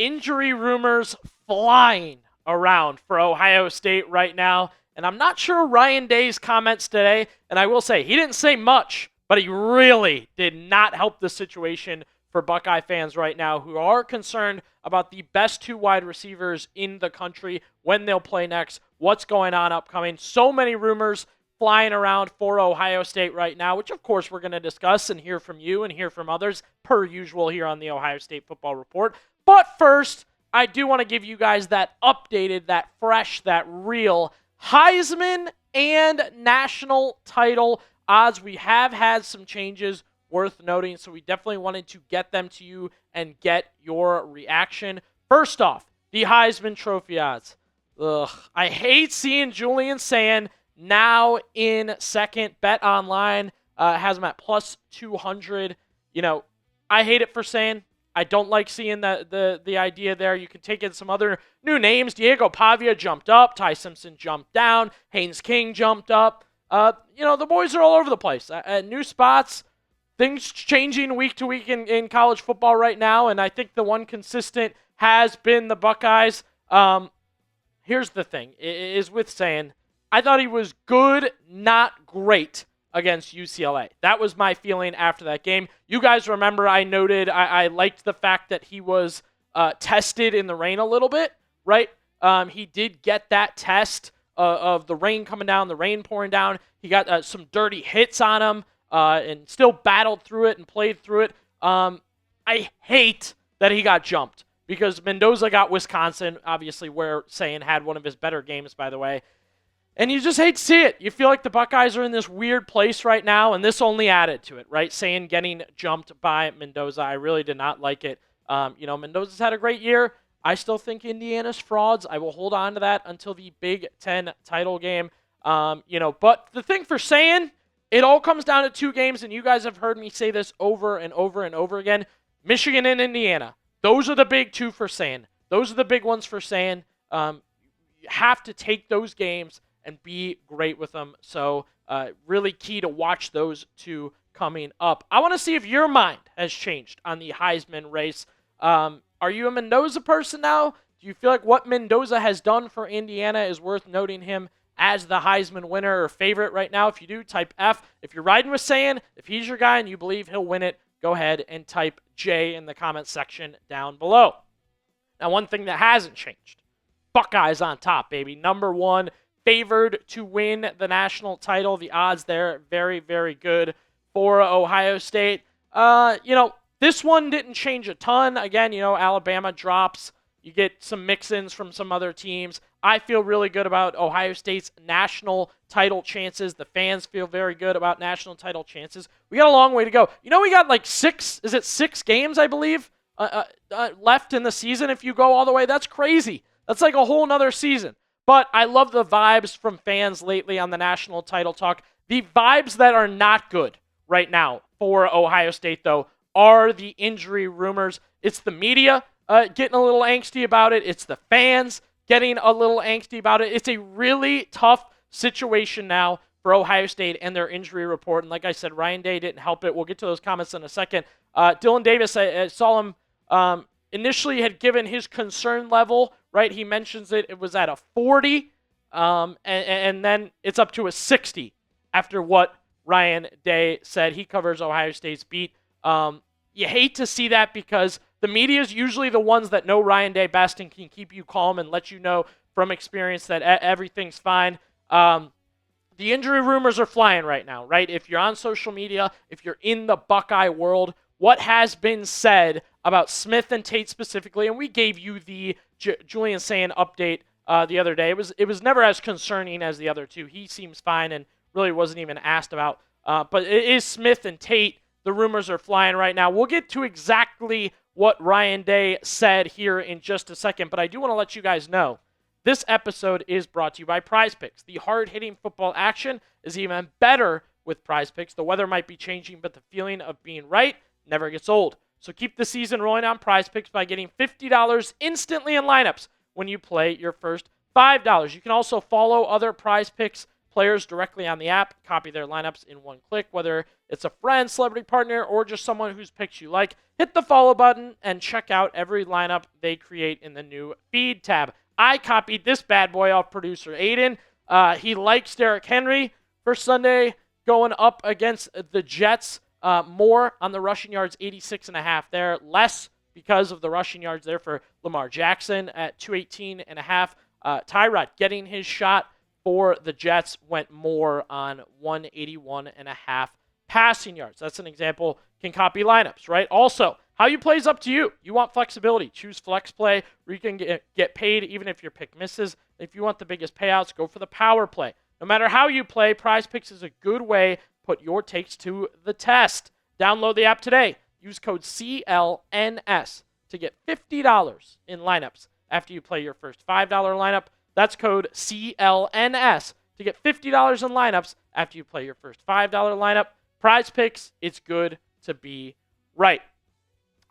injury rumors flying around for Ohio State right now. And I'm not sure Ryan Day's comments today, and I will say, he didn't say much, but he really did not help the situation for Buckeye fans right now who are concerned about the best two wide receivers in the country, when they'll play next, what's going on upcoming. So many rumors flying around for Ohio State right now, which of course we're going to discuss and hear from you and hear from others, per usual here on the Ohio State Football Report. But first, I do want to give you guys that updated, that fresh, that real Heisman and national title odds. We have had some changes worth noting, so we definitely wanted to get them to you and get your reaction. First off, the Heisman Trophy odds. I hate seeing Julian Sayin now in second. BetOnline has him at plus 200. You know, I hate it for Sayin. I don't like seeing the idea there. You can take in some other new names. Diego Pavia jumped up. Simpson jumped down. Haynes King jumped up. The boys are all over the place. New spots. Things changing week to week in college football right now, and I think the one consistent has been the Buckeyes. Here's the thing, is with Sayin, I thought he was good, not great against UCLA. That was my feeling after that game. You guys remember I noted I liked the fact that he was tested in the rain a little bit, right? He did get that test of the rain coming down, the rain pouring down. He got some dirty hits on him. And still battled through it and played through it. I hate that he got jumped because Mendoza got Wisconsin, obviously where Sayin had one of his better games, by the way. And you just hate to see it. You feel like the Buckeyes are in this weird place right now, and this only added to it, right? Sayin getting jumped by Mendoza. I really did not like it. Mendoza's had a great year. I still think Indiana's frauds. I will hold on to that until the Big Ten title game. But the thing for Sayin, it all comes down to two games, and you guys have heard me say this over and over and over again. Michigan and Indiana. Those are the big two for Sayin. Those are the big ones for Sayin. You have to take those games and be great with them. So really key to watch those two coming up. I want to see if your mind has changed on the Heisman race. Are you a Mendoza person now? Do you feel like what Mendoza has done for Indiana is worth noting him as the Heisman winner or favorite right now? If you do, type F. If you're riding with Sayin, if he's your guy and you believe he'll win it, go ahead and type J in the comment section down below. Now, one thing that hasn't changed, Buckeyes on top, baby. Number one, favored to win the national title. The odds there, very, very good for Ohio State. This one didn't change a ton. Again, Alabama drops. You get some mix-ins from some other teams. I feel really good about Ohio State's national title chances. The fans feel very good about national title chances. We got a long way to go. We got like six games, I believe, left in the season if you go all the way. That's crazy. That's like a whole nother season. But I love the vibes from fans lately on the national title talk. The vibes that are not good right now for Ohio State, though, are the injury rumors. It's the media getting a little angsty about it. It's the fans getting a little angsty about it. It's a really tough situation now for Ohio State and their injury report. And like I said, Ryan Day didn't help it. We'll get to those comments in a second. Dylan Davis, I saw him initially had given his concern level, right? He mentions it was at a 40, and then it's up to a 60 after what Ryan Day said. He covers Ohio State's beat. You hate to see that because the media is usually the ones that know Ryan Day best and can keep you calm and let you know from experience that everything's fine. The injury rumors are flying right now, right? If you're on social media, if you're in the Buckeye world, what has been said about Smith and Tate specifically, and we gave you the Julian Sayin update the other day. It was never as concerning as the other two. He seems fine and really wasn't even asked about. But it is Smith and Tate. The rumors are flying right now. We'll get to exactly what Ryan Day said here in just a second, but I do want to let you guys know this episode is brought to you by Prize Picks. The hard-hitting football action is even better with Prize Picks. The weather might be changing, but the feeling of being right never gets old. So keep the season rolling on Prize Picks by getting $50 instantly in lineups when you play your first $5. You can also follow other Prize Picks players directly on the app, copy their lineups in one click, whether it's a friend, celebrity partner, or just someone whose picks you like. Hit the follow button and check out every lineup they create in the new feed tab. I copied this bad boy off producer Aiden. He likes Derrick Henry for Sunday going up against the Jets. More on the rushing yards, 86.5 there. Less because of the rushing yards there for Lamar Jackson at 218.5. Tyrod getting his shot for the Jets went more on 181.5 passing yards. That's an example. Can copy lineups, right? Also, how you play is up to you. You want flexibility. Choose flex play where you can get paid even if your pick misses. If you want the biggest payouts, go for the power play. No matter how you play, Prize Picks is a good way to put your takes to the test. Download the app today. Use code CLNS to get $50 in lineups after you play your first $5 lineup. That's code CLNS to get $50 in lineups after you play your first $5 lineup. Prize Picks, it's good to be right.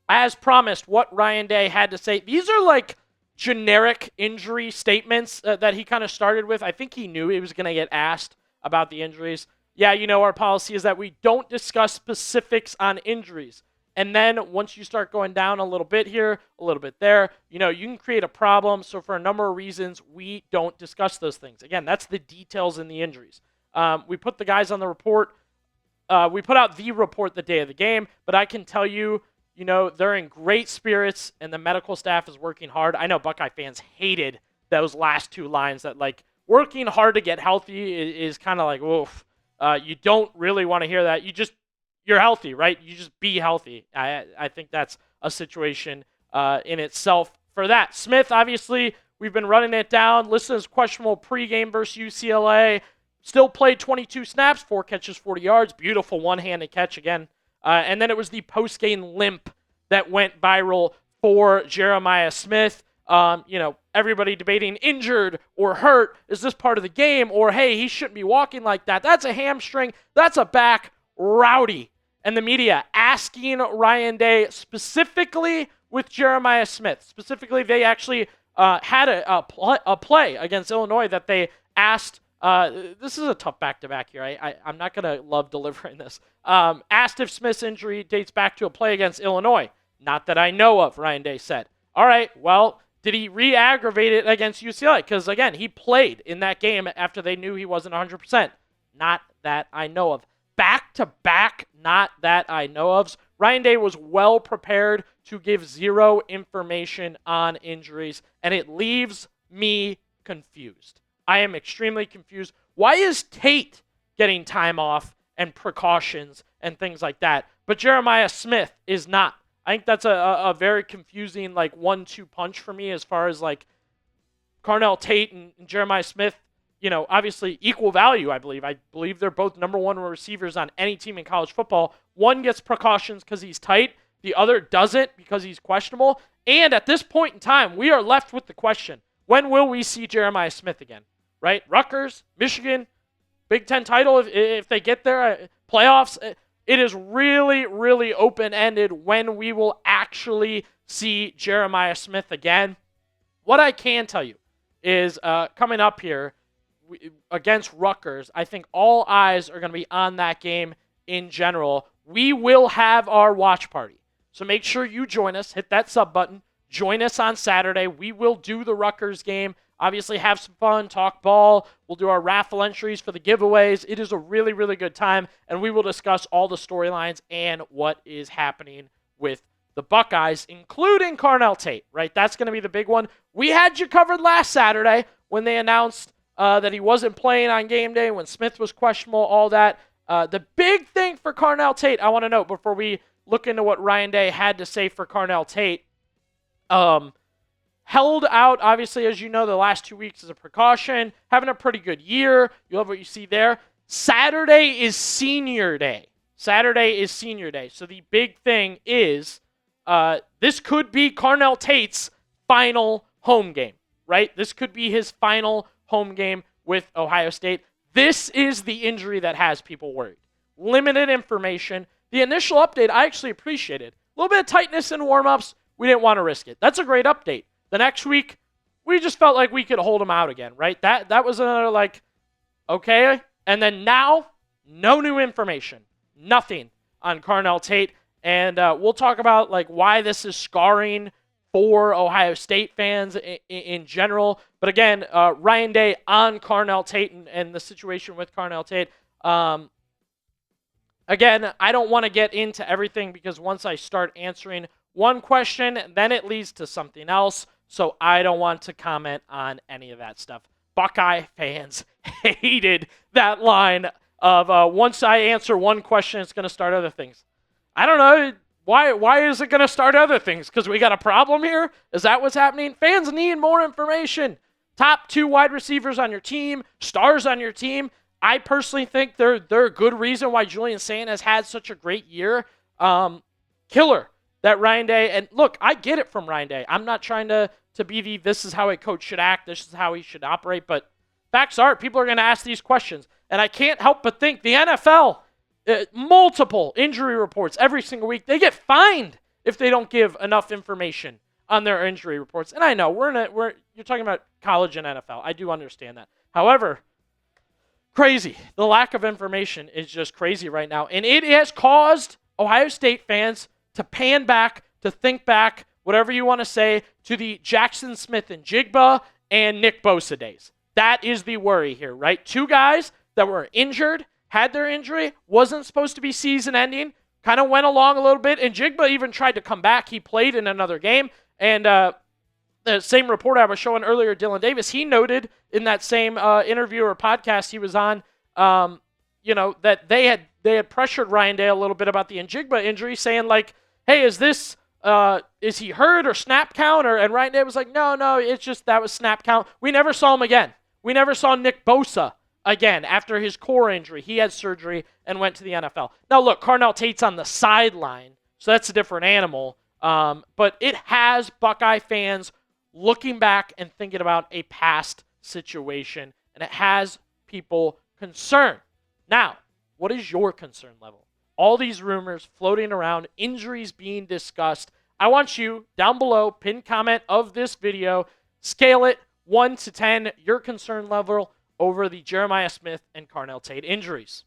As promised, what Ryan Day had to say. These are like generic injury statements that he kind of started with. I think he knew he was going to get asked about the injuries. Yeah, our policy is that we don't discuss specifics on injuries. And then once you start going down a little bit here, a little bit there, you can create a problem. So for a number of reasons, we don't discuss those things. Again, that's the details in the injuries. We put the guys on the report. We put out the report the day of the game, but I can tell you, they're in great spirits and the medical staff is working hard. I know Buckeye fans hated those last two lines that working hard to get healthy is kind of like, oof. You don't really want to hear that. You're healthy, right? You just be healthy. I think that's a situation in itself for that. Smith, obviously, we've been running it down. Listed as questionable pregame versus UCLA. Still played 22 snaps, 4 catches, 40 yards. Beautiful one-handed catch again. And then it was the postgame limp that went viral for Jeremiyah Smith. Everybody debating injured or hurt. Is this part of the game? Or, hey, he shouldn't be walking like that. That's a hamstring. That's a back. Rowdy. And the media asking Ryan Day specifically with Jeremiyah Smith. Specifically, they actually had a play against Illinois that they asked. This is a tough back-to-back here. I'm not going to love delivering this. Asked if Smith's injury dates back to a play against Illinois. Not that I know of, Ryan Day said. All right, well, did he re-aggravate it against UCLA? Because, again, he played in that game after they knew he wasn't 100%. Not that I know of. Back-to-back, not that I know of. Ryan Day was well prepared to give zero information on injuries, and it leaves me confused. I am extremely confused. Why is Tate getting time off and precautions and things like that, but Jeremiyah Smith is not? I think that's a very confusing 1-2 punch for me as far as Carnell Tate and Jeremiyah Smith, obviously equal value, I believe. I believe they're both number one receivers on any team in college football. One gets precautions because he's tight. The other doesn't because he's questionable. And at this point in time, we are left with the question, when will we see Jeremiyah Smith again? Right? Rutgers, Michigan, Big Ten title, if they get there, playoffs. It is really, really open-ended when we will actually see Jeremiyah Smith again. What I can tell you is coming up here against Rutgers, I think all eyes are going to be on that game in general. We will have our watch party. So make sure you join us. Hit that sub button. Join us on Saturday. We will do the Rutgers game. Obviously, have some fun, talk ball. We'll do our raffle entries for the giveaways. It is a really, really good time, and we will discuss all the storylines and what is happening with the Buckeyes, including Carnell Tate, right? That's going to be the big one. We had you covered last Saturday when they announced that he wasn't playing on game day, when Smith was questionable, all that. The big thing for Carnell Tate, I want to note before we look into what Ryan Day had to say for Carnell Tate, held out, obviously, as you know, the last 2 weeks as a precaution, having a pretty good year. You love what you see there. Saturday is senior day. Saturday is senior day. So the big thing is this could be Carnell Tate's final home game, right? This could be his final home game with Ohio State. This is the injury that has people worried. Limited information. The initial update, I actually appreciated. A little bit of tightness in warm-ups. We didn't want to risk it. That's a great update. The next week, we just felt like we could hold him out again, right? That was another, Okay? And then now, no new information. Nothing on Carnell Tate. And we'll talk about like why this is scarring for Ohio State fans in general. But again, Ryan Day on Carnell Tate and the situation with Carnell Tate. Again, I don't want to get into everything because once I start answering one question, then it leads to something else. So I don't want to comment on any of that stuff. Buckeye fans hated that line of once I answer one question, it's going to start other things. I don't know. Why is it going to start other things? Because we got a problem here? Is that what's happening? Fans need more information. Top 2 wide receivers on your team, stars on your team. I personally think they're a good reason why Julian Sayin has had such a great year. Killer that Ryan Day. And look, I get it from Ryan Day. I'm not trying to be this is how a coach should act, this is how he should operate. But facts are, people are going to ask these questions. And I can't help but think the NFL, multiple injury reports every single week, they get fined if they don't give enough information on their injury reports. And I know you're talking about college and NFL. I do understand that. However, crazy. The lack of information is just crazy right now. And it has caused Ohio State fans to pan back, to think back, whatever you want to say, to the Jackson Smith and Jigba and Nick Bosa days. That is the worry here, right? 2 guys that were injured, had their injury, wasn't supposed to be season ending, kind of went along a little bit, and Jigba even tried to come back. He played in another game, and the same reporter I was showing earlier, Dylan Davis, he noted in that same interview or podcast he was on, that they had pressured Ryan Day a little bit about the Njigba injury, saying like, hey, is he hurt or snap count? And Ryan Day was like, no, it's just that was snap count. We never saw him again. We never saw Nick Bosa again after his core injury. He had surgery and went to the NFL. Now look, Carnell Tate's on the sideline, so that's a different animal. But it has Buckeye fans looking back and thinking about a past situation, and it has people concerned. Now, what is your concern level? All these rumors floating around, injuries being discussed. I want you down below, pinned comment of this video, scale it 1 to 10, your concern level over the Jeremiyah Smith and Carnell Tate injuries.